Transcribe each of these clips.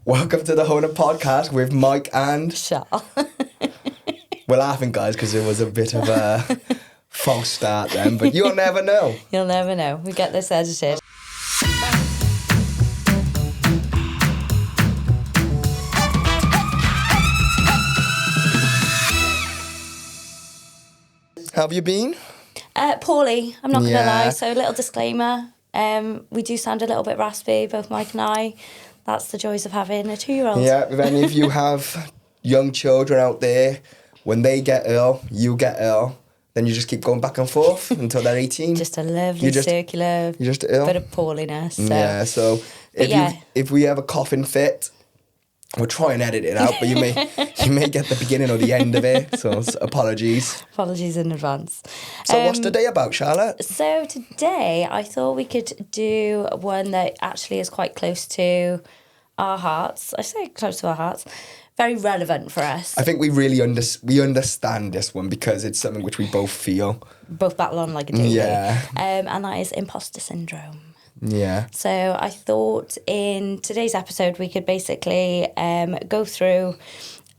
Welcome to the HONA podcast with Mike and... Shall. We're laughing, guys, because it was a bit of a false start then, but you'll never know. You'll never know. We get this edited. How have you been? Poorly, I'm not going to Yeah. lie. So a little disclaimer. We do sound a little bit raspy, both Mike and I. That's the joys of having a 2-year-old. Yeah, if any of you have young children out there, when they get ill, you get ill, then you just keep going back and forth until they're 18. Just a lovely circular You're just ill. bit of poorliness. So. Yeah, so if we have a coughing fit, we'll try and edit it out, but you may get the beginning or the end of it, so apologies. Apologies in advance. So what's today about, Charlotte? So today I thought we could do one that actually is quite close to our hearts. I say close to our hearts. Very relevant for us. I think we really we understand this one because it's something which we both feel. Both battle on like a daily. Yeah. And that is imposter syndrome. Yeah. So I thought in today's episode we could basically go through,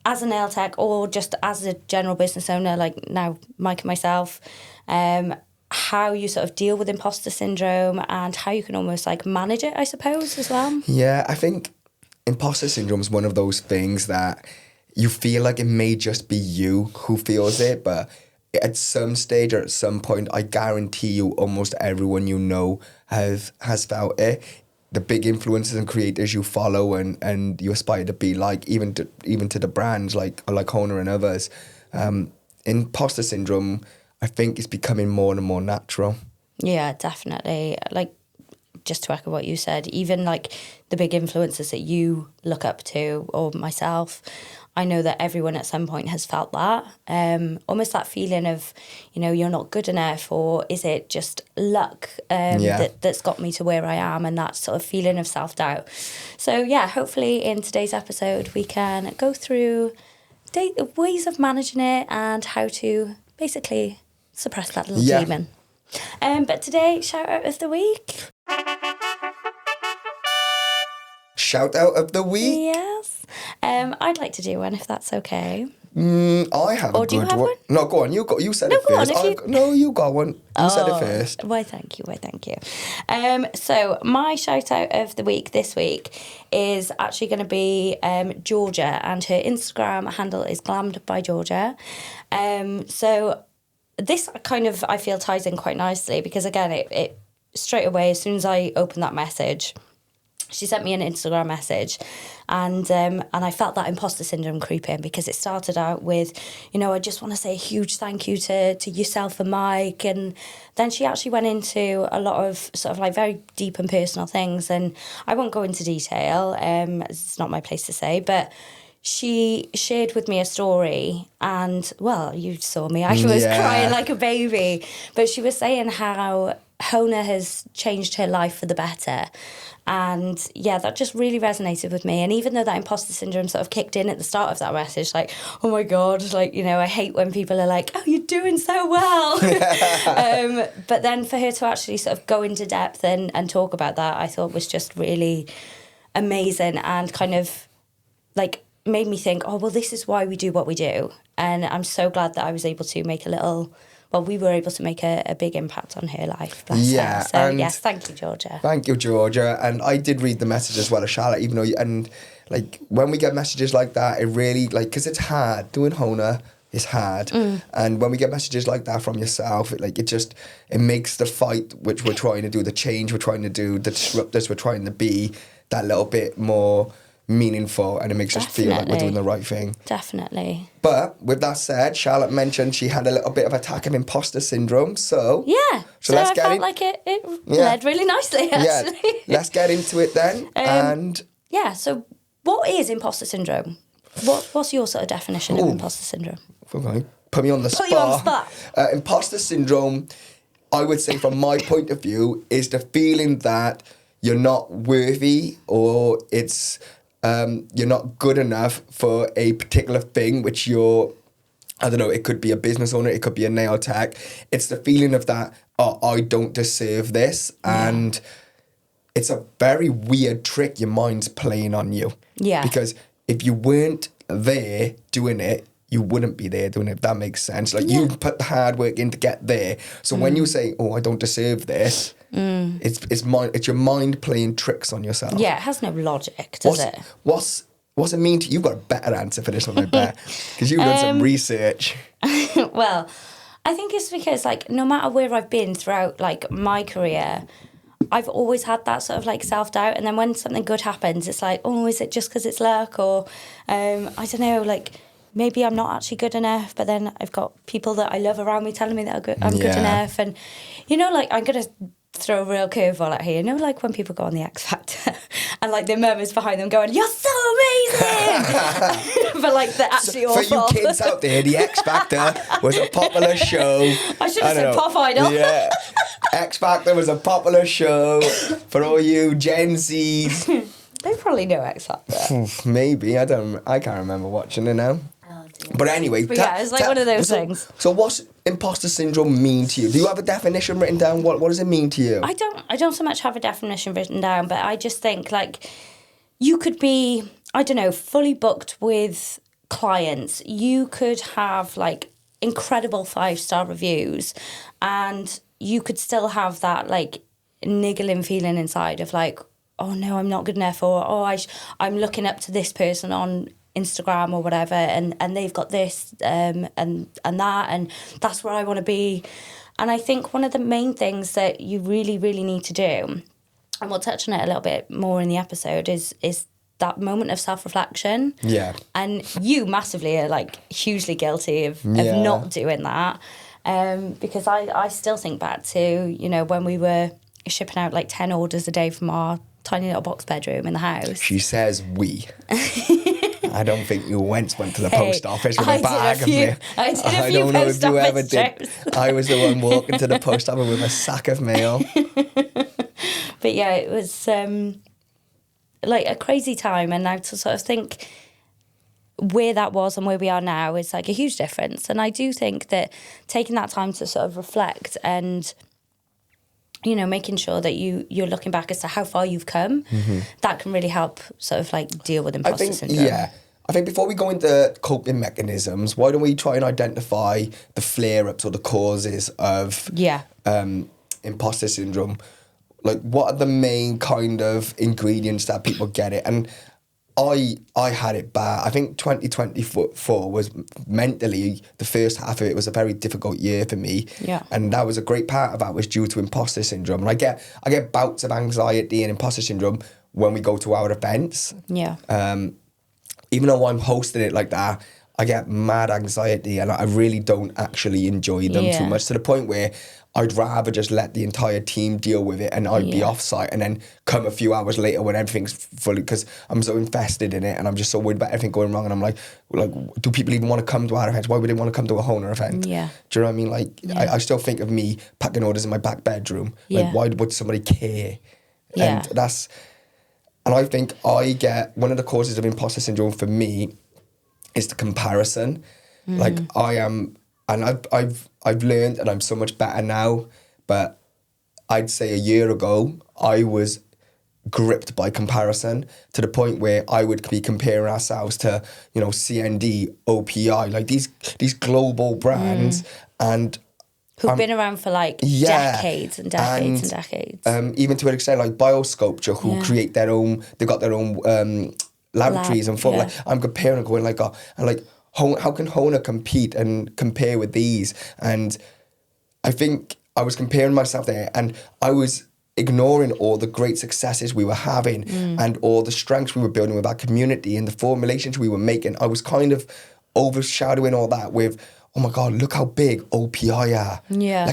as a nail tech or just as a general business owner, like now Mike and myself, how you sort of deal with imposter syndrome and how you can almost like manage it, I suppose, as well. Yeah, I think imposter syndrome is one of those things that you feel like it may just be you who feels it, but at some stage or at some point, I guarantee you almost everyone you know has felt it. The big influencers and creators you follow and you aspire to be like, even to the brands like HONA and others, imposter syndrome, I think, is becoming more and more natural. Yeah, definitely. Like, just to echo what you said, even like the big influencers that you look up to, or myself, I know that everyone at some point has felt that. Almost that feeling of, you're not good enough, or is it just luck that's got me to where I am, and that sort of feeling of self-doubt. So yeah, hopefully in today's episode we can go through ways of managing it and how to basically suppress that little demon. But today, shout out of the week. Shout out of the week? Yes. I'd like to do one if that's okay. I have or a do you good have one. one? No, go on. You said it go first. on, No, you got one. You said it first. Why, thank you. So my shout out of the week this week is actually going to be Georgia, and her Instagram handle is glammed by Georgia. So this kind of, I feel, ties in quite nicely because, again, it straight away, as soon as I opened that message, she sent me an Instagram message, and I felt that imposter syndrome creep in because it started out with, I just want to say a huge thank you to yourself and Mike, and then she actually went into a lot of sort of like very deep and personal things, and I won't go into detail, it's not my place to say, but she shared with me a story, and, well, you saw me, I was crying like a baby, but she was saying how HONA has changed her life for the better. And yeah, that just really resonated with me. And even though that imposter syndrome sort of kicked in at the start of that message, like, oh my God, like, I hate when people are like, oh, you're doing so well. But then for her to actually sort of go into depth and talk about that, I thought was just really amazing and kind of like made me think, oh, well, this is why we do what we do. And I'm so glad that I was able to make we were able to make a big impact on her life. Bless her. So, yes, thank you, Georgia. Thank you, Georgia. And I did read the message as well as Charlotte, even though, and like, when we get messages like that, it really, like, because it's hard. Doing HONA is hard. And when we get messages like that from yourself, it makes the fight, which we're trying to do, the change we're trying to do, the disruptors we're trying to be, that little bit more meaningful, and it makes us feel like we're doing the right thing. Definitely. But with that said, Charlotte mentioned she had a little bit of attack of imposter syndrome, so let's felt like it led really nicely, actually. Yeah, let's get into it then. So what is imposter syndrome? What's your sort of definition of imposter syndrome? Okay. Put me on the spot. Put you on the spot. Imposter syndrome, I would say from my point of view, is the feeling that you're not worthy, or it's you're not good enough for a particular thing which you're, I don't know, it could be a business owner, it could be a nail tech. It's the feeling of that, oh, I don't deserve this. And it's a very weird trick your mind's playing on you. Yeah. Because if you weren't there doing it, you wouldn't be there doing it, if that makes sense. Like, you put the hard work in to get there. So when you say, oh, I don't deserve this, it's your mind playing tricks on yourself. Yeah, it has no logic, does it? What's it mean to you? You've got a better answer for this one, I bet. Because you've done some research. Well, I think it's because, like, no matter where I've been throughout, like, my career, I've always had that sort of, like, self-doubt. And then when something good happens, it's like, oh, is it just because it's luck? Or, I don't know, like, maybe I'm not actually good enough. But then I've got people that I love around me telling me that I'm good enough. And, you know, like, I'm going to throw a real curveball out here. You know, like, when people go on the X Factor and, like, their mum is behind them going, you're so amazing! But, like, they're actually awful. For you kids out there, the X Factor was a popular show. I should have said Pop Idol. Yeah. X Factor was a popular show for all you Gen Zs. They probably know X Factor. Maybe. I can't remember watching it now. But anyway, yeah, it's like one of those things. So what's imposter syndrome mean to you? Do you have a definition written down? What does it mean to you? I don't so much have a definition written down, but I just think, like, you could be, I don't know, fully booked with clients. You could have, like, incredible 5-star reviews, and you could still have that, like, niggling feeling inside of, like, oh no, I'm not good enough, or oh, I'm looking up to this person on Instagram or whatever, and they've got this and that, and that's where I want to be. And I think one of the main things that you really, really need to do, and we'll touch on it a little bit more in the episode, is that moment of self-reflection. Yeah. And you massively are, like, hugely guilty of not doing that, because I still think back to, you know, when we were shipping out, like, 10 orders a day from our tiny little box bedroom in the house. She says we. I don't think you went to the post office with a bag of mail. I did a few post office trips. I was the one walking to the post office with a sack of mail. But yeah, it was like a crazy time, and I sort of think where that was and where we are now is, like, a huge difference. And I do think that taking that time to sort of reflect and, you know, making sure that you're looking back as to how far you've come, that can really help sort of, like, deal with imposter syndrome. Yeah. I think before we go into coping mechanisms, why don't we try and identify the flare-ups or the causes of imposter syndrome? Like, what are the main kind of ingredients that people get it? And I had it bad. I think 2024 was mentally, the first half of it was a very difficult year for me. Yeah. And that was a great part of that was due to imposter syndrome. And I get bouts of anxiety and imposter syndrome when we go to our events. Yeah. Even though I'm hosting it like that, I get mad anxiety and I really don't actually enjoy them too much, to the point where I'd rather just let the entire team deal with it and I'd be off-site and then come a few hours later when everything's fully, because I'm so invested in it and I'm just so worried about everything going wrong, and I'm like, do people even want to come to our events? Why would they want to come to a HONA event? Yeah. Do you know what I mean? Like, I still think of me packing orders in my back bedroom. Like, why would somebody care? Yeah. And I think one of the causes of imposter syndrome for me is the comparison. Like, I am, and I've learned, and I'm so much better now, but I'd say a year ago, I was gripped by comparison to the point where I would be comparing ourselves to, you know, CND, OPI, like these global brands, and who've been around for, like, decades and decades and decades. Even to an extent, like Biosculpture, who create their own, they've got their own laboratories and like, I'm comparing and going like, how can HONA compete and compare with these? And I think I was comparing myself there, and I was ignoring all the great successes we were having and all the strengths we were building with our community and the formulations we were making. I was kind of overshadowing all that with, oh my God, look how big OPI are. Yeah.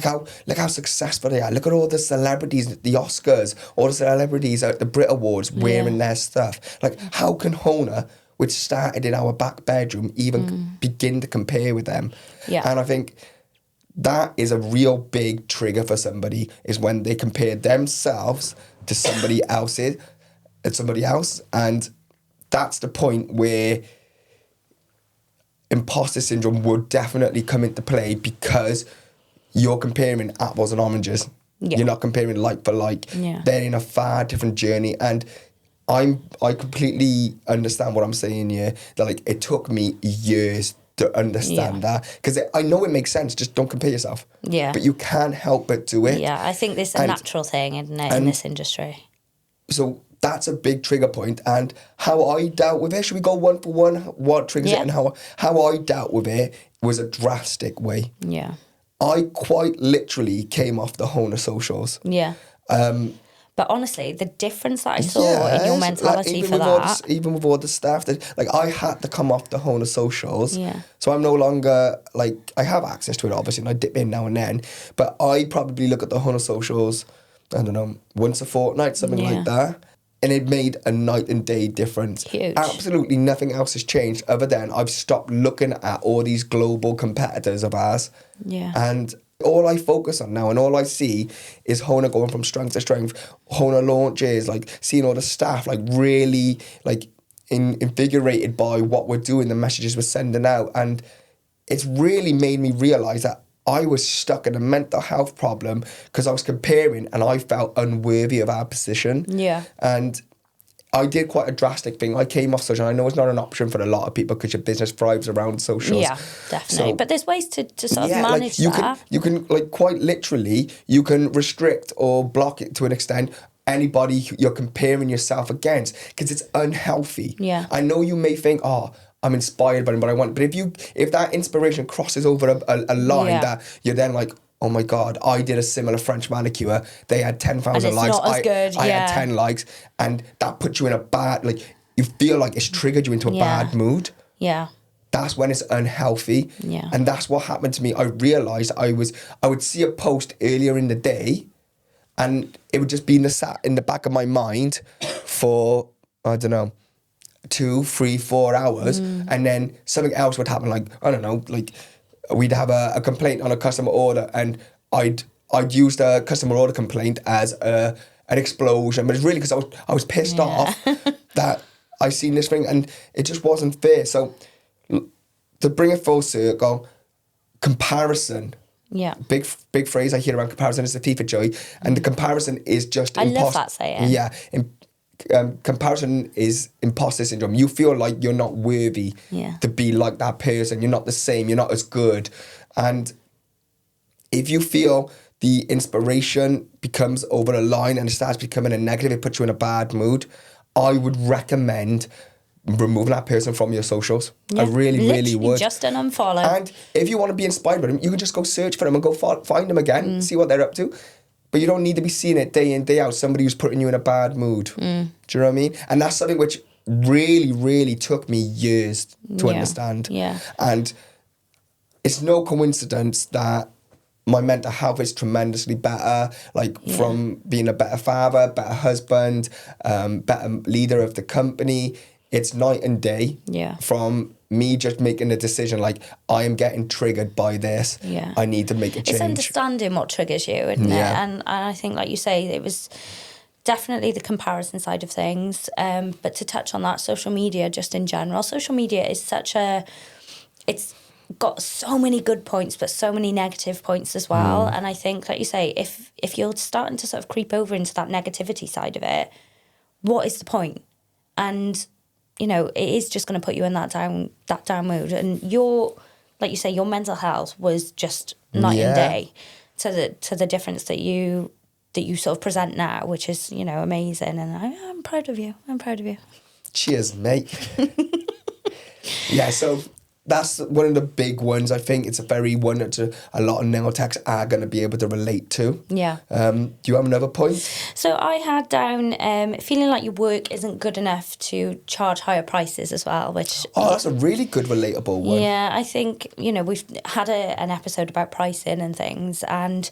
Look how successful they are. Look at all the celebrities, the Oscars, all the celebrities at the Brit Awards wearing their stuff. Like, how can HONA, which started in our back bedroom, even begin to compare with them? Yeah. And I think that is a real big trigger for somebody, is when they compare themselves to somebody else. And that's the point where imposter syndrome would definitely come into play, because you're comparing apples and oranges. Yeah. You're not comparing like for like. Yeah. They're in a far different journey, and I completely understand what I'm saying here. That like it took me years to understand that, because I know it makes sense. Just don't compare yourself. Yeah. But you can't help but do it. Yeah, I think this is a natural thing, isn't it, in this industry? So that's a big trigger point, and how I dealt with it. Should we go one for one? What triggers it, and how I dealt with it was a drastic way. Yeah. I quite literally came off the HONA socials. Yeah. But honestly, the difference that I saw in your mentality for that... even with all the staff, that like I had to come off the HONA socials. Yeah. So I'm no longer, like, I have access to it, obviously, and I dip in now and then. But I probably look at the HONA socials, I don't know, once a fortnight, something like that. And it made a night and day difference. Huge. Absolutely nothing else has changed other than I've stopped looking at all these global competitors of ours. Yeah. And all I focus on now and all I see is HONA going from strength to strength. HONA launches, like seeing all the staff like really like invigorated by what we're doing, the messages we're sending out. And it's really made me realise that I was stuck in a mental health problem because I was comparing and I felt unworthy of our position. Yeah. And I did quite a drastic thing. I came off social. I know it's not an option for a lot of people because your business thrives around socials. Yeah, definitely. So, but there's ways to sort of manage like you can like quite literally, you can restrict or block it to an extent anybody you're comparing yourself against, because it's unhealthy. Yeah. I know you may think, I'm inspired by them, but I want. But if that inspiration crosses over a line that you're then like, oh my God, I did a similar French manicure. They had 10,000 likes. I had 10 likes, and that puts you in a bad, like, you feel like it's triggered you into a bad mood. Yeah. That's when it's unhealthy. Yeah. And that's what happened to me. I realised I would see a post earlier in the day, and it would just be in the back of my mind for, I don't know, 2, 3, 4 hours, and then something else would happen. Like, I don't know, like we'd have a complaint on a customer order, and I'd use the customer order complaint as an explosion, but it's really because I was pissed off that I seen this thing and it just wasn't fair. So to bring it full circle, comparison. Yeah. Big phrase I hear around comparison is the thief of joy, and the comparison is just I love that saying. Yeah. Comparison is imposter syndrome. You feel like you're not worthy to be like that person. You're not the same. You're not as good. And if you feel the inspiration becomes over a line and it starts becoming a negative, it puts you in a bad mood, I would recommend removing that person from your socials. I really would. Just an unfollow. And if you want to be inspired by them, you can just go search for them and go find them again, see what they're up to. But you don't need to be seeing it day in, day out, somebody who's putting you in a bad mood. Do you know what I mean? And that's something which really, really took me years to understand. Yeah. And it's no coincidence that my mental health is tremendously better, from being a better father, better husband, better leader of the company. It's night and day from me just making a decision like, I am getting triggered by this. Yeah. I need to make a change. It's understanding what triggers you, isn't it? And I think, like you say, it was definitely the comparison side of things. But to touch on that, social media just in general, social media is it's got so many good points, but so many negative points as well. And I think, like you say, if you're starting to sort of creep over into that negativity side of it, what is the point? And you know, it is just going to put you in that down mood. And like you say, your mental health was just night and day to the difference that you sort of present now, which is, you know, amazing. And I'm proud of you. I'm proud of you. Cheers, mate. So that's one of the big ones. I think it's a very one that a lot of nail techs are going to be able to relate to. Yeah. Do you have another point? So I had down feeling like your work isn't good enough to charge higher prices as well, which... Oh, that's a really good relatable one. Yeah, I think, you know, we've had an episode about pricing and things, and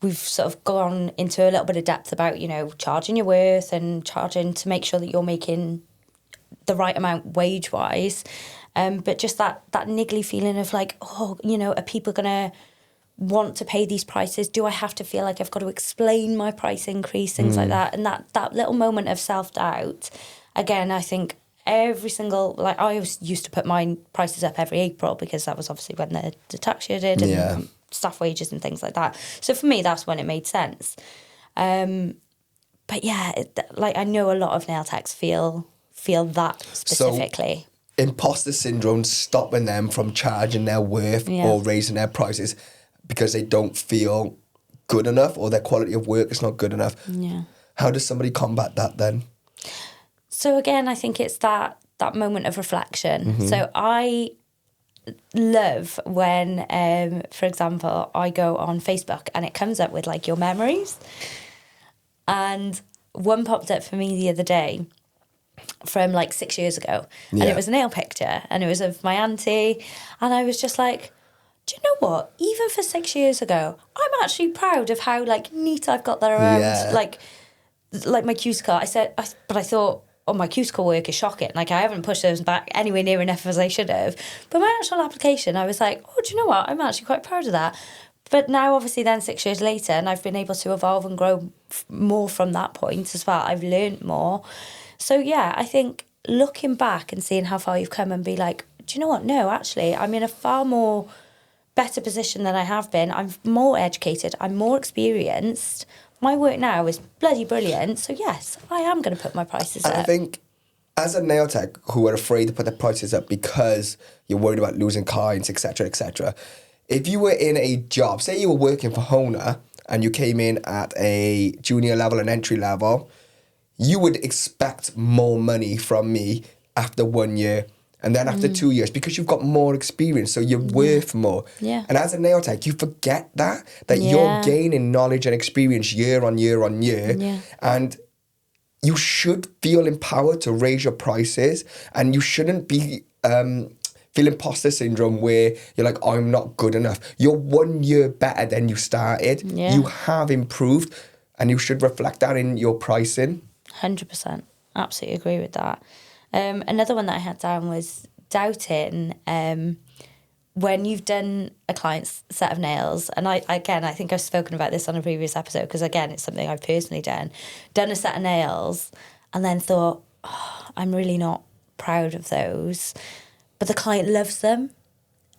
we've sort of gone into a little bit of depth about, you know, charging your worth and charging to make sure that you're making the right amount wage-wise. But just that niggly feeling of like, oh, you know, are people going to want to pay these prices? Do I have to feel like I've got to explain my price increase, things like that? And that little moment of self-doubt, again, I think every single, like I used to put my prices up every April because that was obviously when the tax year did and staff wages and things like that. So for me, that's when it made sense. But yeah, like I know a lot of nail techs feel that specifically. So, imposter syndrome stopping them from charging their worth or raising their prices because they don't feel good enough or their quality of work is not good enough. Yeah. How does somebody combat that then? So again, I think it's that moment of reflection. So I love when, for example, I go on Facebook and it comes up with like your memories. And one popped up for me the other day from like 6 years ago. And it was a nail picture and it was of my auntie. And I was just like, do you know what? Even for 6 years ago, I'm actually proud of how like neat I've got that around like my cuticle. But I thought, oh, my cuticle work is shocking. Like I haven't pushed those back anywhere near enough as I should have. But my actual application, I was like, oh, do you know what? I'm actually quite proud of that. But now, obviously, then 6 years later, and I've been able to evolve and grow more from that point as well. I've learned more. So, yeah, I think looking back and seeing how far you've come and be like, do you know what? No, actually, I'm in a far more better position than I have been. I'm more educated. I'm more experienced. My work now is bloody brilliant. So, yes, I am going to put my prices up. I think as a nail tech who are afraid to put their prices up because you're worried about losing clients, etc., if you were in a job, say you were working for HONA and you came in at a junior level and entry level, you would expect more money from me after 1 year and then after 2 years because you've got more experience, so you're worth more. Yeah. And as a nail tech, you forget that you're gaining knowledge and experience year on year on year. Yeah. And you should feel empowered to raise your prices and you shouldn't be... feel imposter syndrome where you're like, I'm not good enough. You're 1 year better than you started. Yeah. You have improved and you should reflect that in your pricing. 100%. Absolutely agree with that. Another one that I had down was doubting when you've done a client's set of nails. And I think I've spoken about this on a previous episode because, again, it's something I've personally done a set of nails and then thought, oh, I'm really not proud of those. But the client loves them.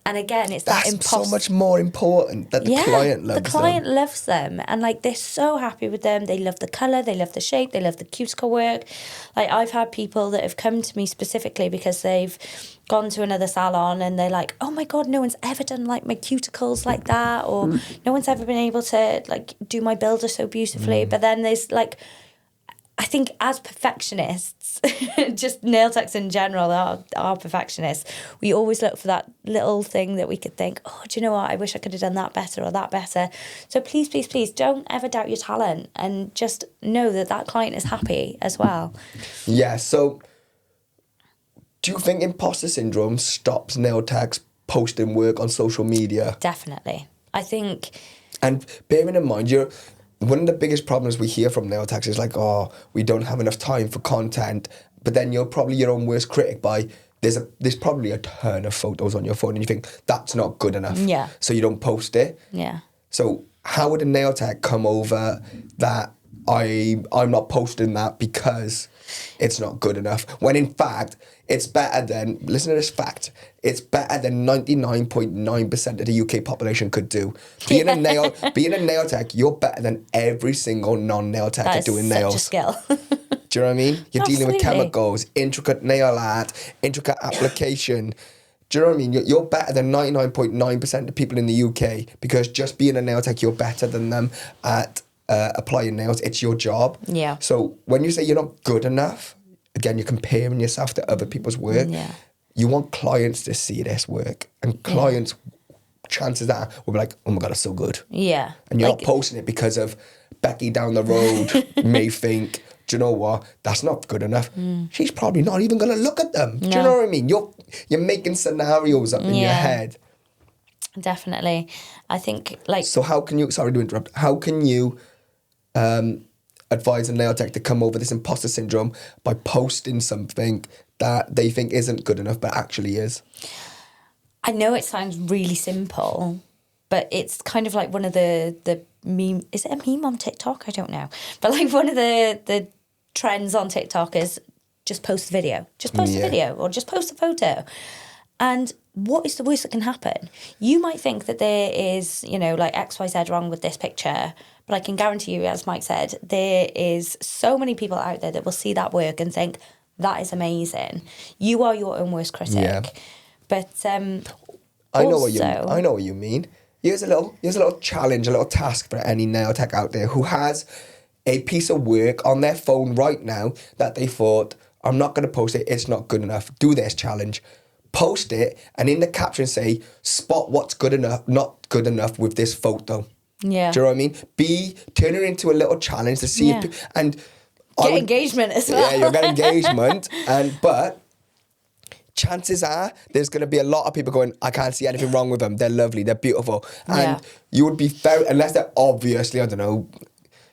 And again, it's That's so much more important that the client loves them. The client loves them. And like they're so happy with them. They love the colour, they love the shape, they love the cuticle work. Like I've had people that have come to me specifically because they've gone to another salon and they're like, oh my God, no one's ever done like my cuticles like that, or no one's ever been able to like do my builder so beautifully. But then there's like, I think as perfectionists, just nail techs in general are perfectionists. We always look for that little thing that we could think, oh, do you know what? I wish I could have done that better or that better. So please, please, please don't ever doubt your talent and just know that client is happy as well. Yeah, so do you think imposter syndrome stops nail techs posting work on social media? Definitely. I think... And bearing in mind, one of the biggest problems we hear from nail techs is like, oh, we don't have enough time for content. But then you're probably your own worst critic by there's probably a ton of photos on your phone and you think that's not good enough. Yeah. So you don't post it. Yeah. So how would a nail tech come over that I'm not posting that because it's not good enough? When in fact, it's better than, listen to this fact, it's better than 99.9% of the UK population could do. Being a nail tech, you're better than every single non-nail tech at doing nails. That's such a skill. Do you know what I mean? You're dealing with Absolutely. chemicals, intricate nail art, intricate application. Do you know what I mean? You're better than 99.9% of people in the UK because just being a nail tech, you're better than them at applying nails. It's your job. Yeah. So when you say you're not good enough, again, you're comparing yourself to other people's work. Yeah. You want clients to see this work. And clients, chances are, will be like, oh my God, it's so good. Yeah. And you're not posting it because of Becky down the road may think, do you know what? That's not good enough. She's probably not even going to look at them. Do you know what I mean? You're making scenarios up in your head. Definitely. I think like... So how can you, sorry to interrupt, how can you advise a nail tech to come over this imposter syndrome by posting something that they think isn't good enough but actually is? I know it sounds really simple, but it's kind of like one of the meme... Is it a meme on TikTok? I don't know. But like one of the trends on TikTok is just post the video. Just post the video or just post a photo. And what is the worst that can happen? You might think that there is, you know, like XYZ wrong with this picture, but I can guarantee you, as Mike said, there is so many people out there that will see that work and think, that is amazing. You are your own worst critic. Yeah. But I know what you mean. Here's a little challenge, a little task for any nail tech out there who has a piece of work on their phone right now that they thought, I'm not going to post it, it's not good enough. Do this challenge. Post it, and in the caption say, spot what's good enough, not good enough with this photo. Yeah. Do you know what I mean? Turn it into a little challenge to see if, and get engagement as well. Yeah, you'll get engagement, but chances are there's going to be a lot of people going, I can't see anything wrong with them. They're lovely. They're beautiful. And you would be unless they're obviously, I don't know,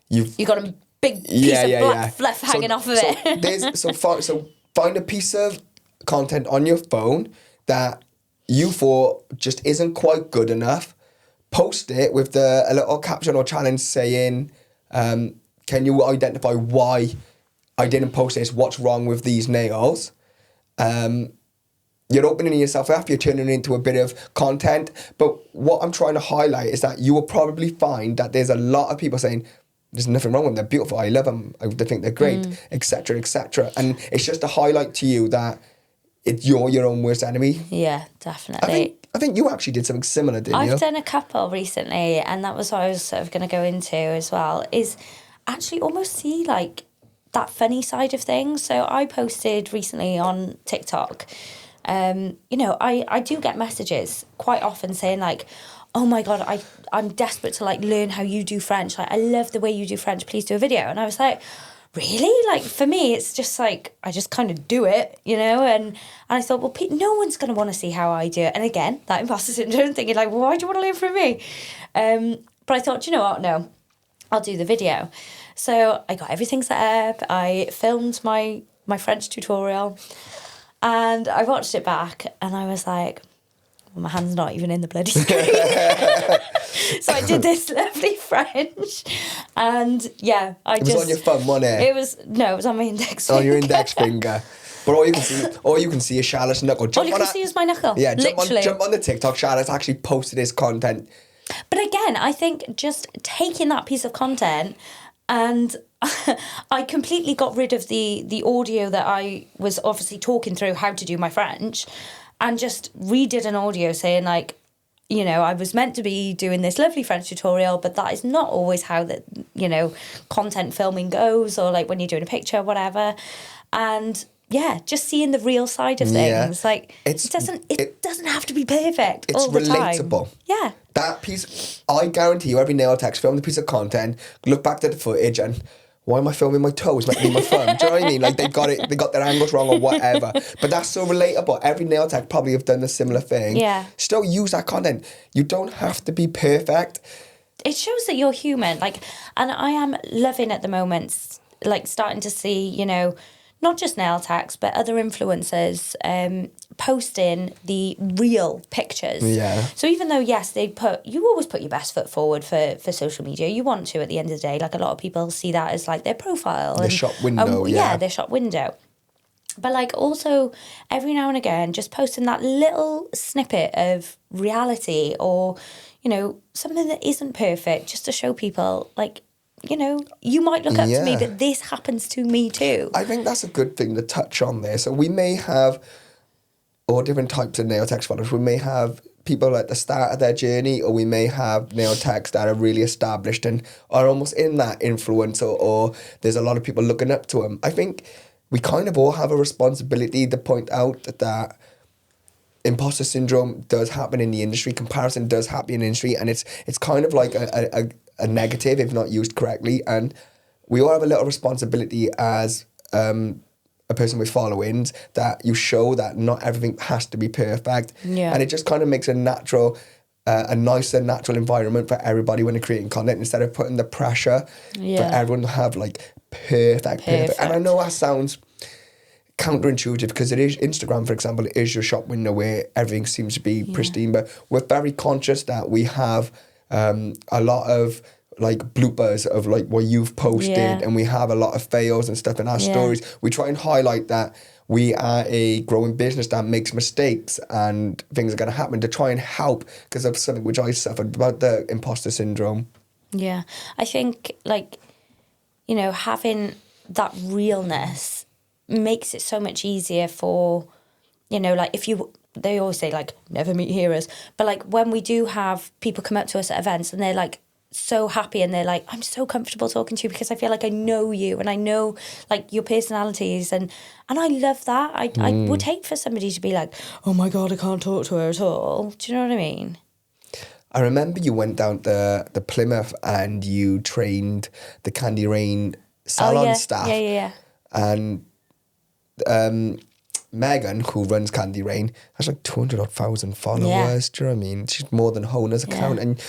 you got a big piece of black fluff hanging off of it. So find a piece of content on your phone that you thought just isn't quite good enough. Post it with a little caption or challenge saying, can you identify why I didn't post this? What's wrong with these nails? You're opening yourself up, you're turning it into a bit of content. But what I'm trying to highlight is that you will probably find that there's a lot of people saying, there's nothing wrong with them, they're beautiful, I love them, I think they're great, etc., etc. And it's just a highlight to you that you're your own worst enemy. Yeah, definitely. I think you actually did something similar, didn't you? I've done a couple recently, and that was what I was sort of going to go into as well, is actually almost see like that funny side of things. So I posted recently on TikTok, you know, I do get messages quite often saying like, oh my God, I'm desperate to like learn how you do French. Like, I love the way you do French. Please do a video. And I was like, really? Like, for me, it's just like, I just kind of do it, you know? And I thought, well, no one's going to want to see how I do it. And again, that imposter syndrome, thinking like, well, why do you want to learn from me? But I thought, you know what? No, I'll do the video. So I got everything set up. I filmed my French tutorial and I watched it back and I was like, well, my hand's not even in the bloody screen. So I did this lovely French and it was on your thumb, wasn't it? It was on my index finger. On your index finger. But all you can see is Charlotte's knuckle. All you can see is my knuckle. Yeah, jump on the TikTok. Charlotte's actually posted his content. But again, I think just taking that piece of content and I completely got rid of the audio that I was obviously talking through how to do my French and just redid an audio saying like, you know, I was meant to be doing this lovely French tutorial, but that is not always how that, you know, content filming goes or like when you're doing a picture, whatever. And yeah, just seeing the real side of things. Like it doesn't have to be perfect all the time. It's relatable. Yeah. That piece, I guarantee you, every nail tech's filmed a piece of content, look back to the footage and why am I filming my toes? Meant to be my thumb. Do you know what I mean? Like they got their angles wrong or whatever. But that's so relatable. Every nail tech probably have done a similar thing. Yeah. Still use that content. You don't have to be perfect. It shows that you're human. Like, and I am loving at the moment, like starting to see, you know, not just nail techs, but other influencers posting the real pictures. Yeah. So even though, yes, you always put your best foot forward for social media. You want to at the end of the day. Like a lot of people see that as like their profile. Their shop window, yeah, their shop window. But like also every now and again, just posting that little snippet of reality or, you know, something that isn't perfect just to show people like, you know, you might look up to me, but this happens to me too. I think that's a good thing to touch on there. So we may have all different types of nail tech followers. We may have people at the start of their journey, or we may have nail techs that are really established and are almost in that influence, or there's a lot of people looking up to them. I think we kind of all have a responsibility to point out that imposter syndrome does happen in the industry, comparison does happen in the industry, and it's kind of like a negative if not used correctly, and we all have a little responsibility as a person with followings that you show that not everything has to be perfect, and it just kind of makes a nicer natural environment for everybody when they're creating content instead of putting the pressure for everyone to have like perfect. And I know that sounds counterintuitive because it is Instagram, for example, it is your shop window where everything seems to be pristine, but we're very conscious that we have a lot of like bloopers of like what you've posted, Yeah. and we have a lot of fails and stuff in our stories. We try and highlight that we are a growing business that makes mistakes and things are going to happen, to try and help, because of something which I suffered about the imposter syndrome. Yeah. I think, like, you know, having that realness makes it so much easier for, you know, like, they always say, like, never meet heroes, but like when we do have people come up to us at events and they're like so happy and they're like, I'm so comfortable talking to you because I feel like I know you and I know like your personalities, and I love that. I would hate for somebody to be like, oh my God, I can't talk to her at all. Do you know what I mean? I remember you went down to the Plymouth and you trained the Candy Rain salon staff. Yeah. And Megan, who runs Candy Rain, has like 200,000 followers. Yeah. Do you know what I mean? She's more than Hona's account. Yeah. And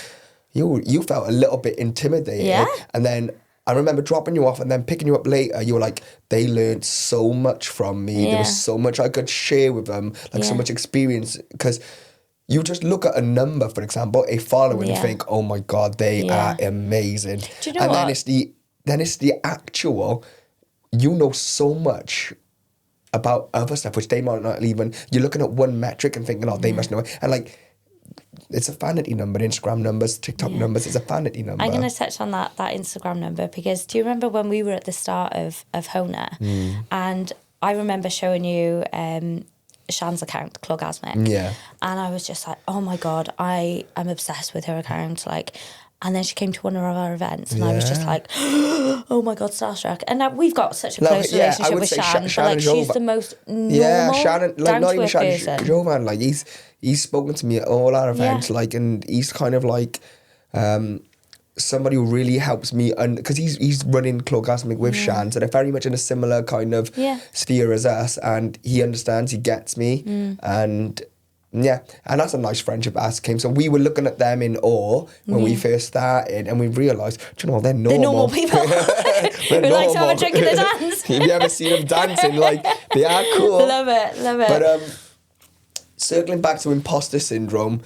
you felt a little bit intimidated. Yeah. And then I remember dropping you off and then picking you up later. You were like, they learned so much from me. Yeah. There was so much I could share with them, like so Yeah. much experience. Because you just look at a number, for example, a following, and think, oh my God, they are amazing. Do you know and what? then it's the actual, you know so much about other stuff which they might not even, you're looking at one metric and thinking, oh, they must know it. And like, it's a vanity number. Instagram numbers, TikTok numbers, it's a vanity number. I'm going to touch on that Instagram number, because do you remember when we were at the start of HONA and I remember showing you Shan's account, Clogasmic. Yeah. And I was just like, oh my God, I am obsessed with her account. Like, and then she came to one of our events and I was just like, oh my God, starstruck. And now we've got such a close relationship with Shan, but like she's the most normal, Shannon, like down not to even earth Shannon, person. Jovan, like he's spoken to me at all our events, like, and he's kind of like somebody who really helps me, and because he's running Clogasmic with Shan, so they're very much in a similar kind of sphere as us, and he understands, he gets me, and and that's a nice friendship as came. So we were looking at them in awe when we first started, and we realised, do you know what, they're normal. They're normal people. Who like to have a drink and a dance. Have you ever seen them dancing? Like, they are cool. Love it. But circling back to imposter syndrome,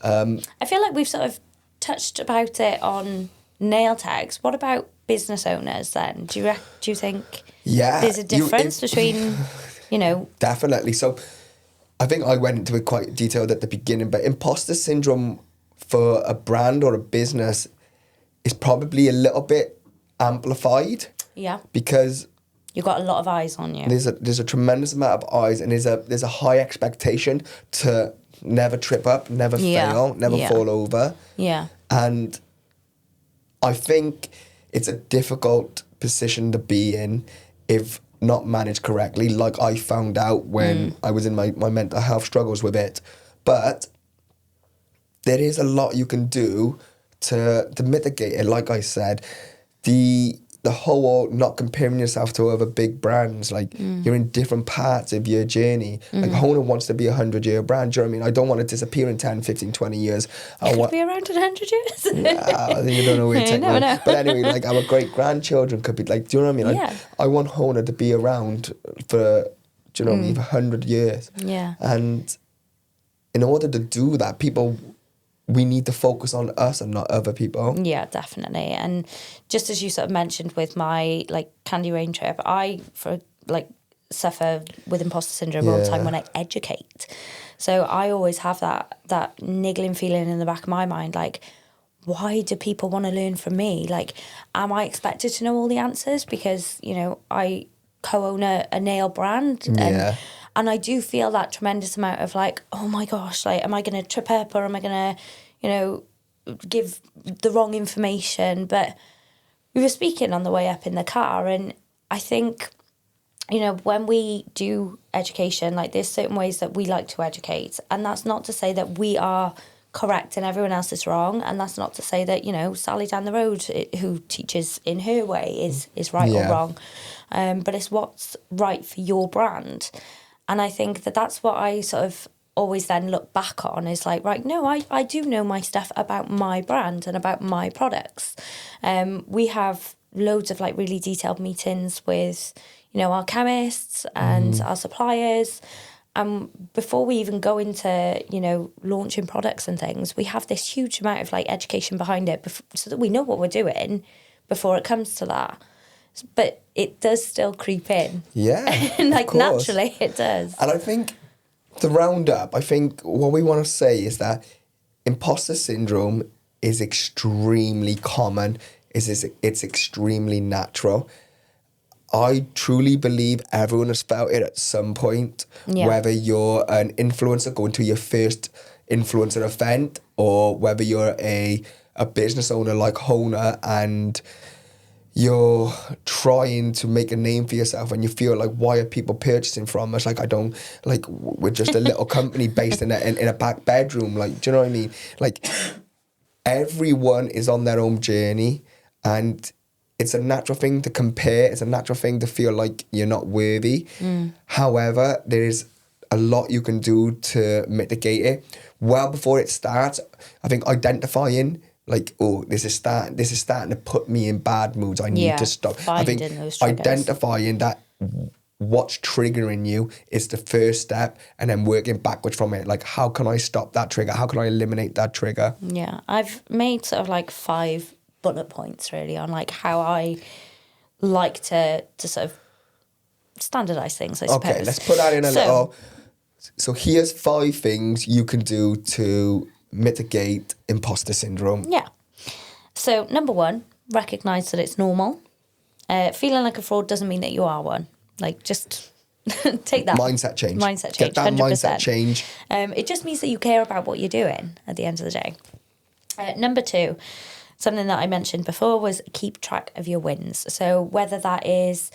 I feel like we've sort of touched about it on nail tags. What about business owners then? Do you think there's a difference between, you know? Definitely. So I think I went into it quite detailed at the beginning, but imposter syndrome for a brand or a business is probably a little bit amplified. Yeah. Because you've got a lot of eyes on you. There's a tremendous amount of eyes, and there's a high expectation to never trip up, never fail, never fall over. Yeah. And I think it's a difficult position to be in if not managed correctly, like I found out when I was in my mental health struggles with it. But there is a lot you can do to mitigate it. Like I said, the whole not comparing yourself to other big brands, like you're in different parts of your journey. Like HONA wants to be a 100-year brand, do you know what I mean? I don't want to disappear in 10, 15, 20 years. I could be around in 100 years. I think you don't know where you're taking it. But anyway, like our great-grandchildren could be like, do you know what I mean? Like, I want HONA to be around for, do you know what I mean, for 100 years. Yeah. And in order to do that, we need to focus on us and not other people. Yeah, definitely. And just as you sort of mentioned with my like Candy Rain trip, I suffer with imposter syndrome all the time when I educate. So I always have that niggling feeling in the back of my mind, like, why do people want to learn from me? Like, am I expected to know all the answers? Because, you know, I co-own a nail brand. And I do feel that tremendous amount of like, oh my gosh, like, am I going to trip up or am I going to, you know, give the wrong information? But we were speaking on the way up in the car, and I think, you know, when we do education, like there's certain ways that we like to educate. And that's not to say that we are correct and everyone else is wrong. And that's not to say that, you know, Sally down the road who teaches in her way is right or wrong. But it's what's right for your brand. And I think that's what I sort of always then look back on is like, right, no, I do know my stuff about my brand and about my products. We have loads of like really detailed meetings with, you know, our chemists and our suppliers. before we even go into, you know, launching products and things, we have this huge amount of like education behind it so that we know what we're doing before it comes to that. But it does still creep in. Yeah, like of course. naturally it does. And I think to round up, I think what we want to say is that imposter syndrome is extremely common. It's extremely natural. I truly believe everyone has felt it at some point, whether you're an influencer going to your first influencer event or whether you're a business owner like HONA and you're trying to make a name for yourself and you feel like, why are people purchasing from us? Like, we're just a little company based in a back bedroom. Like, do you know what I mean? Like, everyone is on their own journey and it's a natural thing to compare. It's a natural thing to feel like you're not worthy. However, there is a lot you can do to mitigate it. Well before it starts, I think identifying like, oh, this is starting to put me in bad moods. I need to stop. I think identifying that what's triggering you is the first step, and then working backwards from it. Like, how can I stop that trigger? How can I eliminate that trigger? Yeah, I've made sort of like 5 bullet points really on like how I like to sort of standardise things, I suppose. Okay, let's put that in a little. So here's 5 things you can do to mitigate imposter syndrome. Yeah. So number 1, recognise that it's normal. Feeling like a fraud doesn't mean that you are one. Like, just take that. Mindset change. Get that 100%. Mindset change. It just means that you care about what you're doing at the end of the day. Number 2, something that I mentioned before was keep track of your wins. So whether that is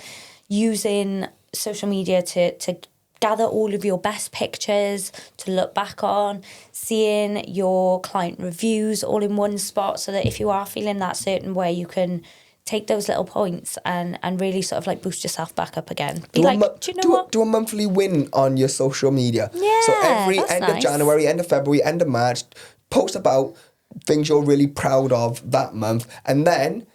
using social media to gather all of your best pictures to look back on, seeing your client reviews all in one spot so that if you are feeling that certain way, you can take those little points and really sort of like boost yourself back up again. Do you know what? Do a monthly win on your social media. Yeah, so every end nice. of January, end of February, end of March, post about things you're really proud of that month, and then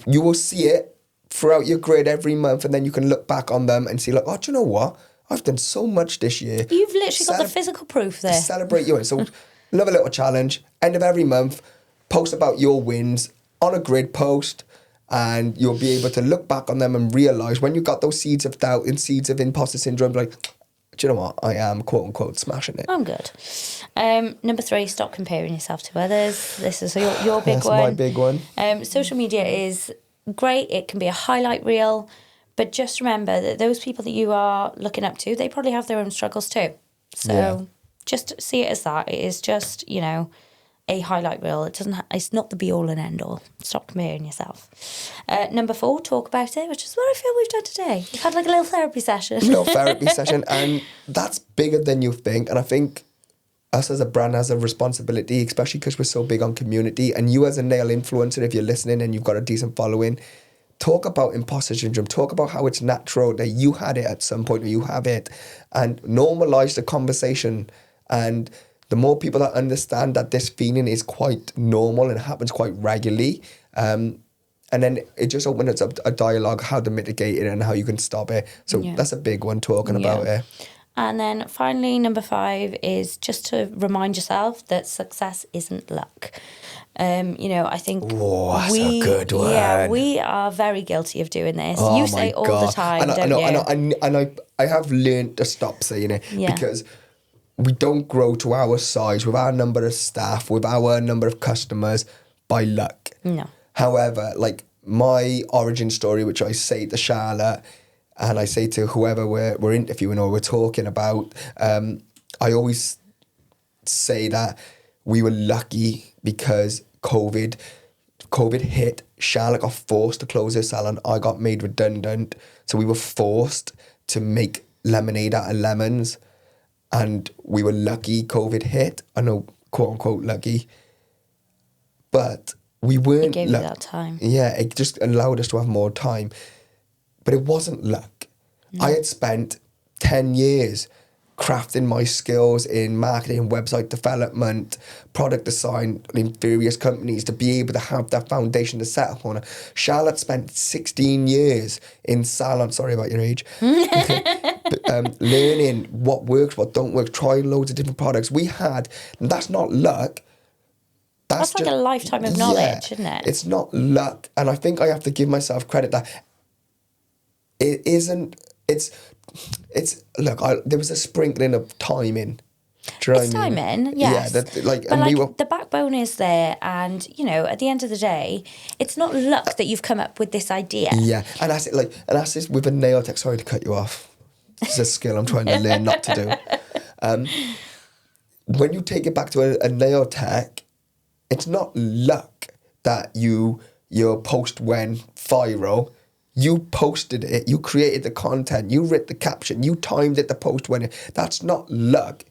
you will see it throughout your grid every month, and then you can look back on them and see like, oh, do you know what? I've done so much this year. You've literally got the physical proof there. To celebrate you. So love a little challenge. End of every month, post about your wins on a grid post, and you'll be able to look back on them and realise when you got those seeds of doubt and seeds of imposter syndrome, like, do you know what? I am, quote unquote, smashing it. I'm good. Number 3, stop comparing yourself to others. This is your big That's one. my big one. Social media is great. It can be a highlight reel. But just remember that those people that you are looking up to, they probably have their own struggles too. So just see it as that. It is just, you know, a highlight reel. It's not the be all and end all. Stop comparing yourself. Number 4, talk about it, which is what I feel we've done today. We've had like a little therapy session. And that's bigger than you think. And I think us as a brand has a responsibility, especially because we're so big on community. And you as a nail influencer, if you're listening and you've got a decent following, talk about imposter syndrome. Talk about how it's natural that you had it at some point or you have it, and normalise the conversation. And the more people that understand that this feeling is quite normal and happens quite regularly, and then it just opens up a dialogue how to mitigate it and how you can stop it. So that's a big one, talking about it. And then finally, number 5 is just to remind yourself that success isn't luck. You know, I think that's a good one. Yeah, we are very guilty of doing this. Oh, you say all the time, don't you? And I have learned to stop saying it because we don't grow to our size with our number of staff, with our number of customers by luck. No. However, like my origin story, which I say to Charlotte and I say to whoever we're interviewing or we're talking about, I always say that we were lucky because COVID hit. Charlotte got forced to close her salon. I got made redundant. So we were forced to make lemonade out of lemons. And we were lucky COVID hit. I know, quote unquote, lucky. But we weren't. It gave you that time. Yeah, it just allowed us to have more time. But it wasn't luck. No. I had spent 10 years crafting my skills in marketing, website development, product design in various companies to be able to have that foundation to set up on. Charlotte spent 16 years in salon, sorry about your age, learning learn what works, what don't work, try loads of different products. That's not luck. That's like a lifetime of knowledge, isn't it? It's not luck. And I think I have to give myself credit that it isn't, there was a sprinkling of timing. Do you know It's what I mean? timing, yes. Yeah, the backbone is there, and at the end of the day, it's not luck that you've come up with this idea. Yeah, and that's it. That's this with a nail tech. Sorry to cut you off. It's a skill I'm trying to learn not to do. When you take it back to a nail tech, it's not luck that your post went viral. You posted it. You created the content. You wrote the caption. You timed it. The post went in. That's not luck.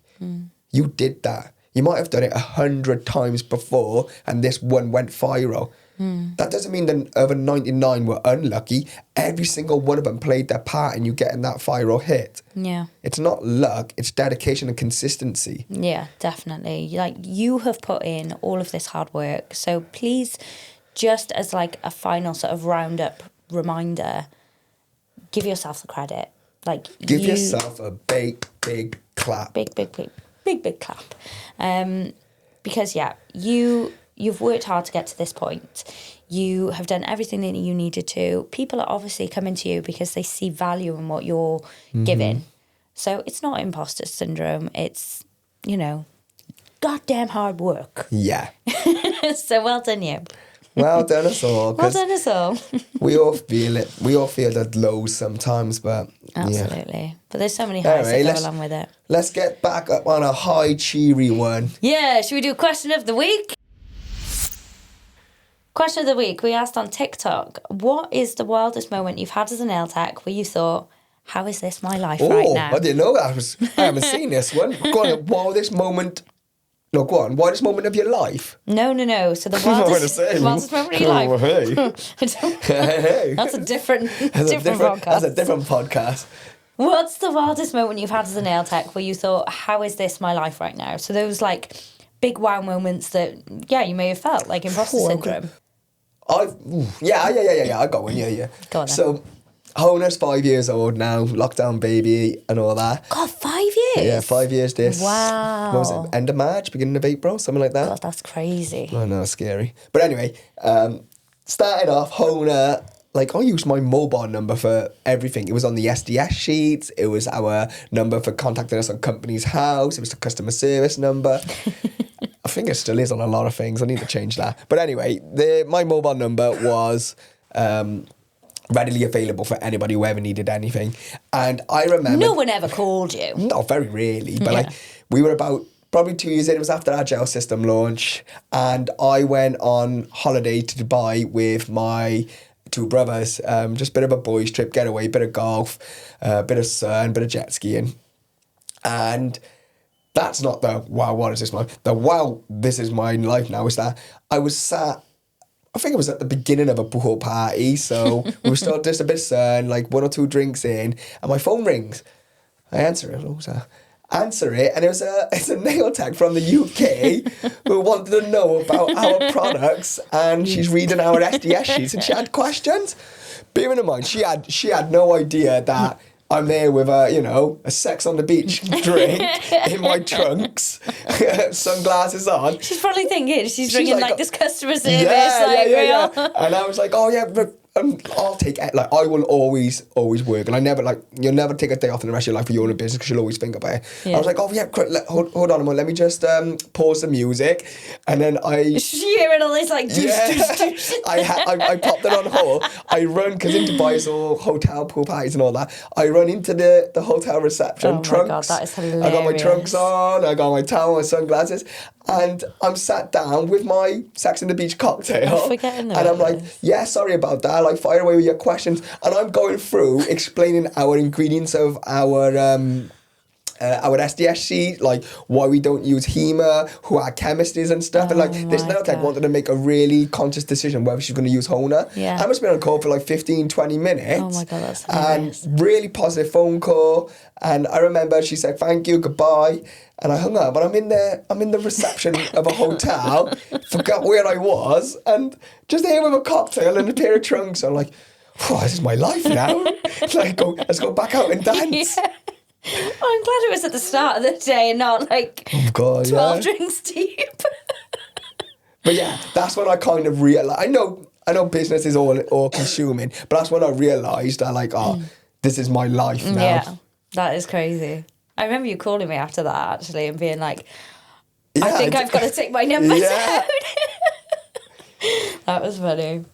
You did that. You might have done it 100 times before and this one went viral. That doesn't mean the other 99 were unlucky. Every single one of them played their part in you getting that viral hit. Yeah. It's not luck, it's dedication and consistency. Yeah, definitely. Like, you have put in all of this hard work. So please, just as like a final sort of roundup reminder, give yourself the credit. Like, give yourself a big clap. Big clap. Because you've worked hard to get to this point. You have done everything that you needed to. People are obviously coming to you because they see value in what you're giving. So it's not imposter syndrome. It's, goddamn hard work. Yeah. So well done you. Well done us all. Well done us all. We all feel it. We all feel the lows sometimes, but absolutely. Yeah. But there's so many highs that go along with it. Let's get back up on a high, cheery one. Yeah, should we do question of the week? Question of the week. We asked on TikTok, what is the wildest moment you've had as a nail tech where you thought, how is this my life right now? I didn't know that. I haven't seen this one. Go on, wildest moment. No, go on. Wildest moment of your life? No. So the wildest moment of your life. Hey. That's a different podcast. That's a different podcast. What's the wildest moment you've had as a nail tech where you thought, how is this my life right now? So those like big wow moments that, you may have felt like imposter syndrome. I got one. Yeah. Go on then. So, HONA's 5 years old now, lockdown baby and all that. God, 5 years? Yeah, 5 years this. Wow. What was it, end of March, beginning of April, something like that? God, that's crazy. I know, scary. But anyway, started off HONA, I used my mobile number for everything. It was on the SDS sheets, it was our number for contacting us on company's house, it was the customer service number. I think it still is on a lot of things, I need to change that. But anyway, my mobile number was... readily available for anybody who ever needed anything. And I remember... No one ever called you. Not very rarely, but we were about probably 2 years in. It was after our gel system launch. And I went on holiday to Dubai with my two brothers. Just a bit of a boys trip, getaway, bit of golf, bit of sun, bit of jet skiing. And that's not the, wow, what is this my... The wow, this is my life now, is that I was sat... I think it was at the beginning of a pool party, so we were still just a bit sun, 1 or 2 drinks in, and my phone rings. I answer it, and it's a nail tech from the UK who wanted to know about our products, and she's reading our SDS sheets, and she had questions. Bearing in mind, she had no idea that I'm there with a sex on the beach drink in my trunks, sunglasses on. She's probably thinking she's ringing this customer service. Yeah. And I was like, oh yeah, I'll take it. I will always work, and I never you'll never take a day off in the rest of your life for your own business because you'll always think about it. Yeah. I was like, oh yeah, hold on a moment, let me just pause the music, and then she's hearing all this I popped it on hold. I run because in Dubai it's all hotel pool parties and all that. I run into the hotel reception. Oh trunks. My God, that is hilarious. I got my trunks on. I got my towel, my sunglasses. And I'm sat down with my Sex on the Beach cocktail. I'm forgetting and I'm like, yeah, sorry about that. Fire away with your questions. And I'm going through explaining our ingredients of our SDS sheet, why we don't use HEMA, who our chemist is and stuff. And this nail tech wanted to make a really conscious decision whether she's going to use HONA. Yeah. I must have been on call for 15, 20 minutes. Oh my God, that's hilarious. And really positive phone call. And I remember she said, thank you, goodbye. And I hung up, and I'm in the reception of a hotel, forgot where I was, and just here with a cocktail and a pair of trunks. I'm like, this is my life now. Let's go back out and dance. Yeah. I'm glad it was at the start of the day and not like Oh God, 12 yeah. drinks deep. But yeah, that's when I kind of realized. I know business is all consuming, but that's when I realized that like, this is my life now. Yeah, that is crazy. I remember you calling me after that actually and being like, Yeah, I think I've got to take my numbers Yeah. down. That was funny.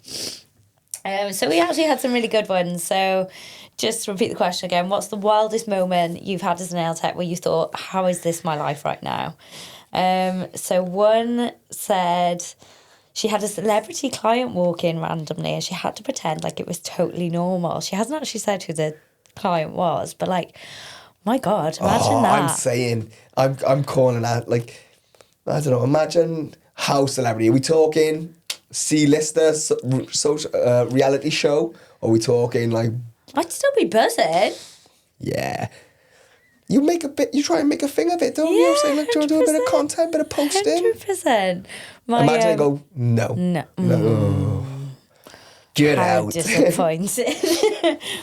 So we actually had some really good ones. So just to repeat the question again, what's the wildest moment you've had as a nail tech where you thought, how is this my life right now? So one said she had a celebrity client walk in randomly and she had to pretend like it was totally normal. She hasn't actually said who the client was, but like, my God, imagine that. I'm saying, I'm calling that, like, I don't know, imagine house celebrity. Are we talking C-lister, social reality show? Or are we talking like... I'd still be buzzing. Yeah. You try and make a thing of it, don't you? Say, look, do you want to do a bit of 100%. content, bit of posting? 100%. Imagine they go, no. No. Get How out. disappointed.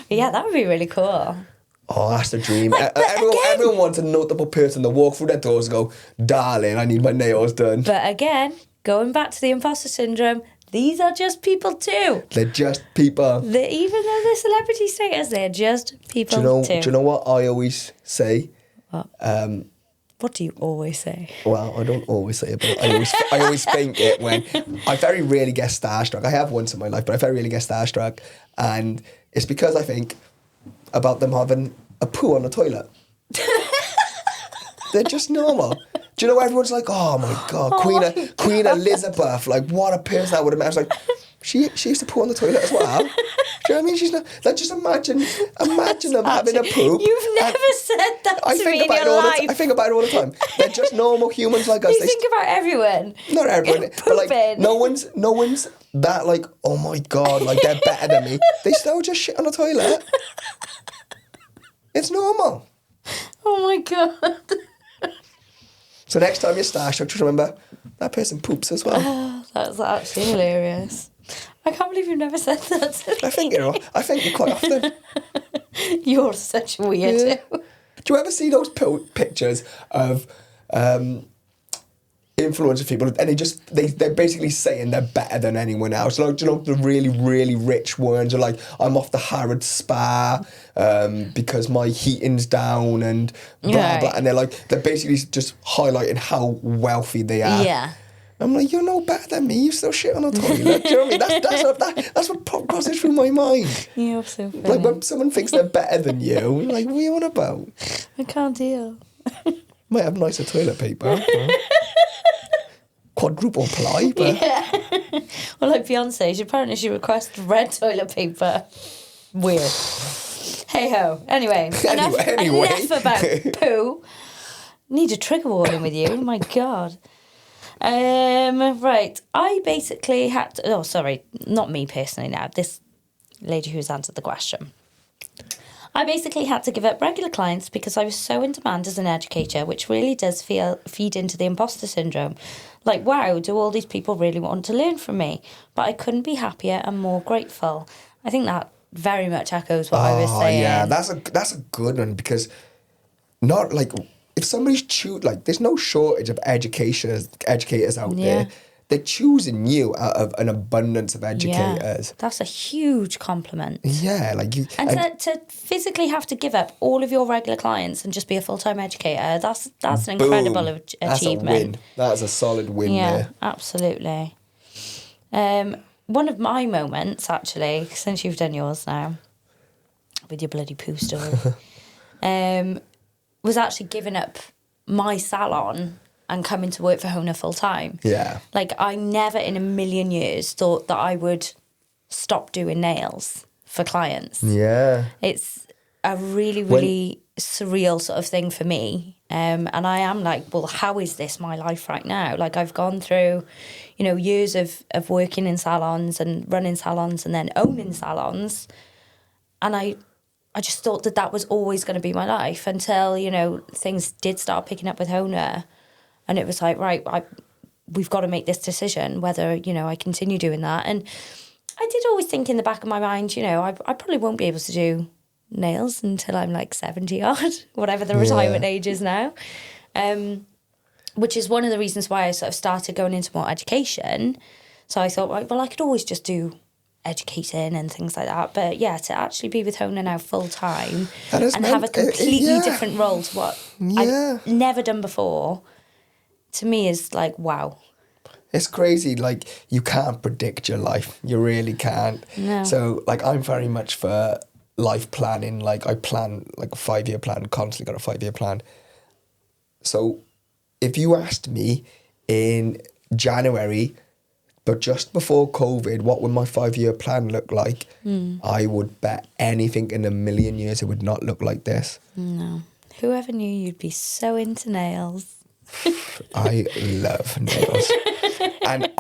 Yeah, that would be really cool. Oh, that's the dream. Everyone wants a notable person to walk through their doors and go, darling, I need my nails done. But again, going back to the imposter syndrome, these are just people too. They're just people. Even though they're celebrity status, they're just people too. Do you know what I always say? What? What do you always say? Well, I don't always say it, but I always think it when I very rarely get starstruck. I have once in my life, but I very rarely get starstruck. And it's because I think about them having a poo on the toilet. They're just normal. Do you know everyone's like, oh my God, Queen Elizabeth, like what a person that would have been. I was like, she used to poo on the toilet as well. Do you know what I mean? She's not. Like, just imagine them having a poop. You've never said that to me in your life. I think about it all the time. They're just normal humans like us. You think about everyone. Not everyone, but like Pooping. no one's that like, oh my God, like they're better than me. They still just shit on the toilet. It's normal. Oh my God. So next time you're starstruck, just remember that person poops as well. That's actually hilarious. I can't believe you've never said that to me. I think you quite often. You're such a weirdo. Yeah. Do you ever see those pictures of influencer people, and they're basically saying they're better than anyone else? Like, do you know the really, really rich ones are like, I'm off the Harrods spa because my heating's down and blah blah, and they're basically just highlighting how wealthy they are. Yeah. I'm like, you're no better than me. You still shit on a toilet. Do you know what I mean? That's what crosses through my mind. You're so funny. Like when someone thinks they're better than you, you're like, what are you on about? I can't deal. Might have nicer toilet paper. Quadruple ply, but... Yeah. Well, like Beyonce, apparently she requested red toilet paper. Weird. Hey-ho. Anyway. Enough about poo. Need a trigger warning with you. Oh, my God. Right. I basically had to... Oh, sorry. Not me personally now. This lady who's answered the question. I basically had to give up regular clients because I was so in demand as an educator, which really does feed into the imposter syndrome. Like, wow, do all these people really want to learn from me? But I couldn't be happier and more grateful. I think that very much echoes what I was saying. Yeah, that's a good one, because not like if somebody's there's no shortage of educators out there. They're choosing you out of an abundance of educators. Yeah, that's a huge compliment. Yeah, like you... And to physically have to give up all of your regular clients and just be a full-time educator, that's an incredible achievement. That's a win. That's a solid win there. Yeah, absolutely. One of my moments, actually, since you've done yours now, with your bloody poo story, was actually giving up my salon and coming to work for HONA full time. Yeah. Like, I never in a million years thought that I would stop doing nails for clients. Yeah. It's a really, really surreal sort of thing for me. And I am like, well, how is this my life right now? Like, I've gone through, years of working in salons and running salons and then owning salons. And I just thought that was always going to be my life until, things did start picking up with HONA. And it was like, right, we've got to make this decision whether, I continue doing that. And I did always think in the back of my mind, I probably won't be able to do nails until I'm like 70 odd, whatever the retirement age is now. Which is one of the reasons why I sort of started going into more education. So I thought, right, well, I could always just do educating and things like that. But yeah, to actually be with HONA now full time and have a completely different role to what I've never done before, to me is like, wow. It's crazy. Like, you can't predict your life. You really can't. No. So, like, I'm very much for life planning. Like, I plan, like, a 5-year plan, constantly got a 5-year plan. So, if you asked me in January, but just before COVID, what would my 5-year plan look like? I would bet anything in a million years it would not look like this. No. Whoever knew you'd be so into nails. I love nails. And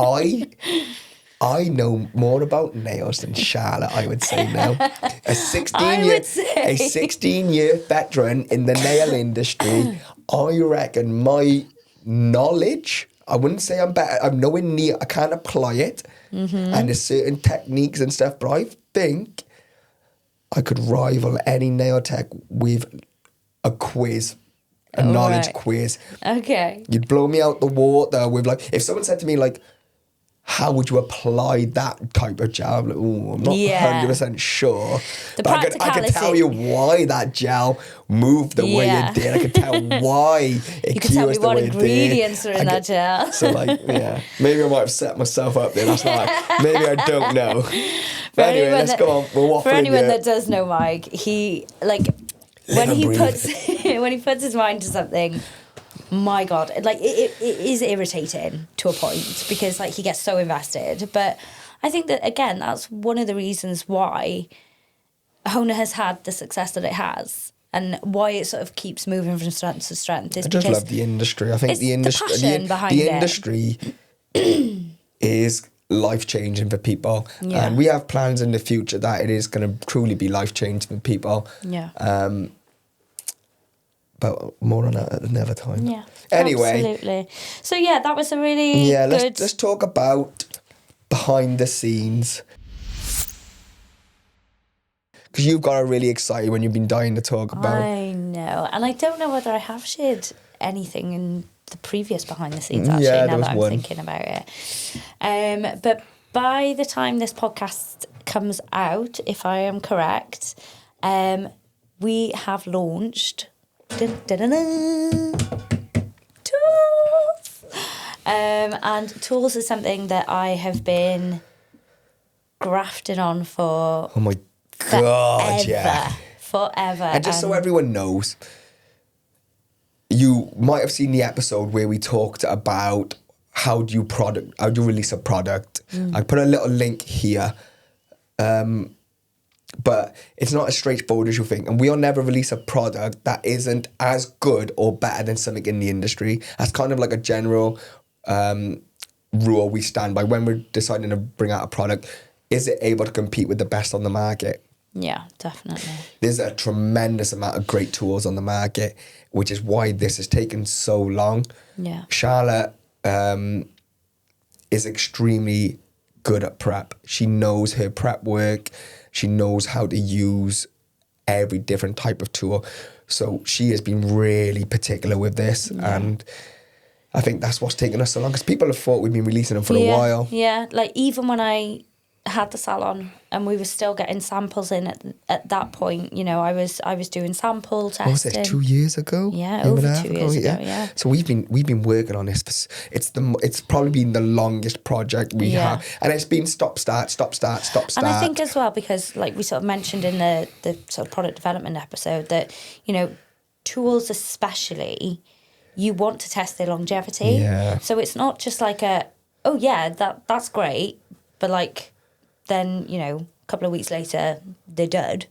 I know more about nails than Charlotte, I would say now. A 16-year veteran in the nail industry. I reckon my knowledge, I wouldn't say I'm better, I'm nowhere near, I can't apply it. And there's certain techniques and stuff, but I think I could rival any nail tech with a quiz. A knowledge quiz. Okay. You'd blow me out the water with, like, if someone said to me, like, how would you apply that type of gel? I'm like, ooh, I'm not 100% sure. But I could tell you why that gel moved the way it did. I could tell why it cures the way it did. You could tell me what ingredients are in that gel. So, like, yeah. Maybe I might have set myself up there. That's not, maybe I don't know. But anyway, let's go on. We're waffling. For anyone that does know Mike, he, like, when he puts his mind to something, my God, like it is irritating to a point because like he gets so invested. But I think that again, that's one of the reasons why HONA has had the success that it has and why it sort of keeps moving from strength to strength. Is I just love the industry. I think the industry is life-changing for people. Yeah. And we have plans in the future that it is going to truly be life-changing for people. Yeah. But more on that at another time. Yeah. Anyway. Absolutely. So yeah, that was a really good... let's talk about behind the scenes. Because you've got a really excited when you've been dying to talk about. I know. And I don't know whether I have shared anything in the previous behind the scenes, actually, now that I'm thinking about it. But by the time this podcast comes out, if I am correct, we have launched Tools. And Tools is something that I have been grafting on for oh my God, forever. And just so everyone knows, you might have seen the episode where we talked about how do you release a product. I put a little link here. But it's not as straightforward as you think. And we'll never release a product that isn't as good or better than something in the industry. That's kind of like a general rule we stand by when we're deciding to bring out a product. Is it able to compete with the best on the market? Yeah, definitely. There's a tremendous amount of great tools on the market, which is why this has taken so long. Yeah. Charlotte is extremely good at prep. She knows her prep work. She knows how to use every different type of tool. So she has been really particular with this. Yeah. And I think that's what's taken us so long because people have thought we've been releasing them for a while. Yeah, like even when I had the salon and we were still getting samples in at that point, you know, I was doing sample testing. What was it, 2 years ago? Yeah, over 2 years ago, yeah. So we've been working on this. It's probably been the longest project we have. And it's been stop, start. And I think as well, because like we sort of mentioned in the sort of product development episode that, you know, tools especially, you want to test their longevity. Yeah. So it's not just like that's great, but like, then, you know, a couple of weeks later, they're dead.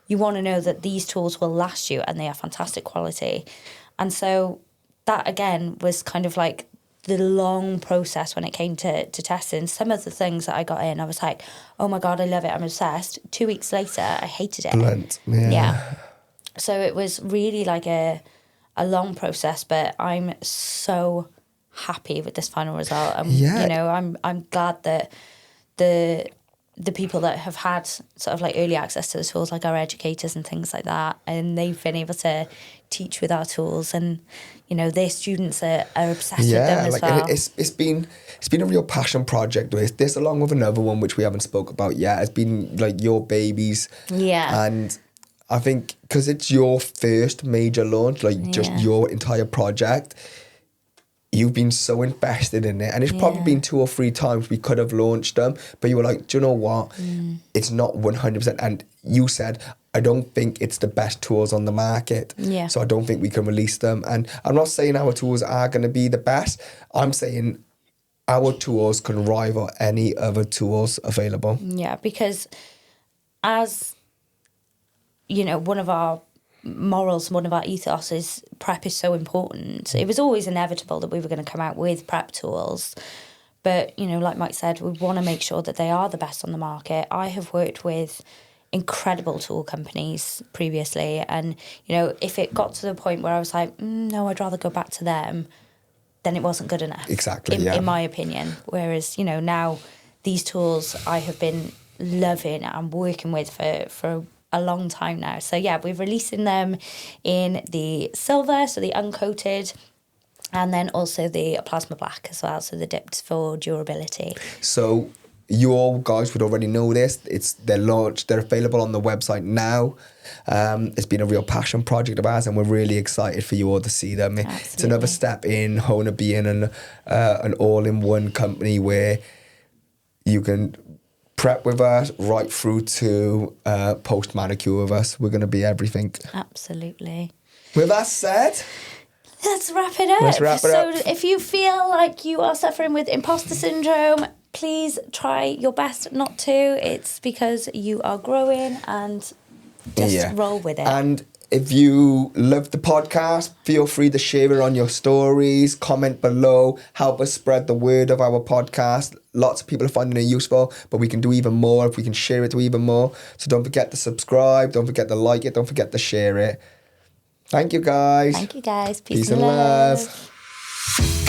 You want to know that these tools will last you and they are fantastic quality. And so that, again, was kind of like the long process when it came to testing. Some of the things that I got in, I was like, oh my God, I love it, I'm obsessed. 2 weeks later, I hated it. Blunt, yeah. So it was really like a long process, but I'm so happy with this final result. And, you know, I'm glad that the people that have had sort of like early access to the tools, like our educators and things like that, and they've been able to teach with our tools, and you know their students are obsessed with them as well. It's been a real passion project. This along with another one which we haven't spoke about yet. It's been like your babies, and I think because it's your first major launch, like just your entire project. You've been so invested in it, and it's probably been 2 or 3 times we could have launched them, but you were like, do you know what? It's not 100%. And you said, I don't think it's the best tools on the market. Yeah. So I don't think we can release them. And I'm not saying our tools are going to be the best. I'm saying our tools can rival any other tools available. Yeah, because as, you know, one of our morals, one of our ethos is prep is so important. It was always inevitable that we were going to come out with prep tools, but you know, like Mike said, we want to make sure that they are the best on the market. I have worked with incredible tool companies previously, and you know, if it got to the point where I was like, no, I'd rather go back to them, then it wasn't good enough. Exactly, in my opinion. Whereas, you know, now these tools I have been loving and working with for a long time now. So yeah, we're releasing them in the silver, so the uncoated, and then also the plasma black as well, so the dipped for durability. So you all guys would already know this. They're launched, they're available on the website now. It's been a real passion project of ours, and we're really excited for you all to see them. Absolutely. It's another step in HONA being an all-in-one company where you can prep with us right through to post manicure with us. We're going to be everything. Absolutely. With that said, let's wrap it up. So if you feel like you are suffering with imposter syndrome, please try your best not to. It's because you are growing, and just roll with it. And if you love the podcast, feel free to share it on your stories, comment below, help us spread the word of our podcast. Lots of people are finding it useful, but we can do even more if we can share it to even more. So don't forget to subscribe, don't forget to like it, don't forget to share it. Thank you guys. Thank you guys. Peace and love.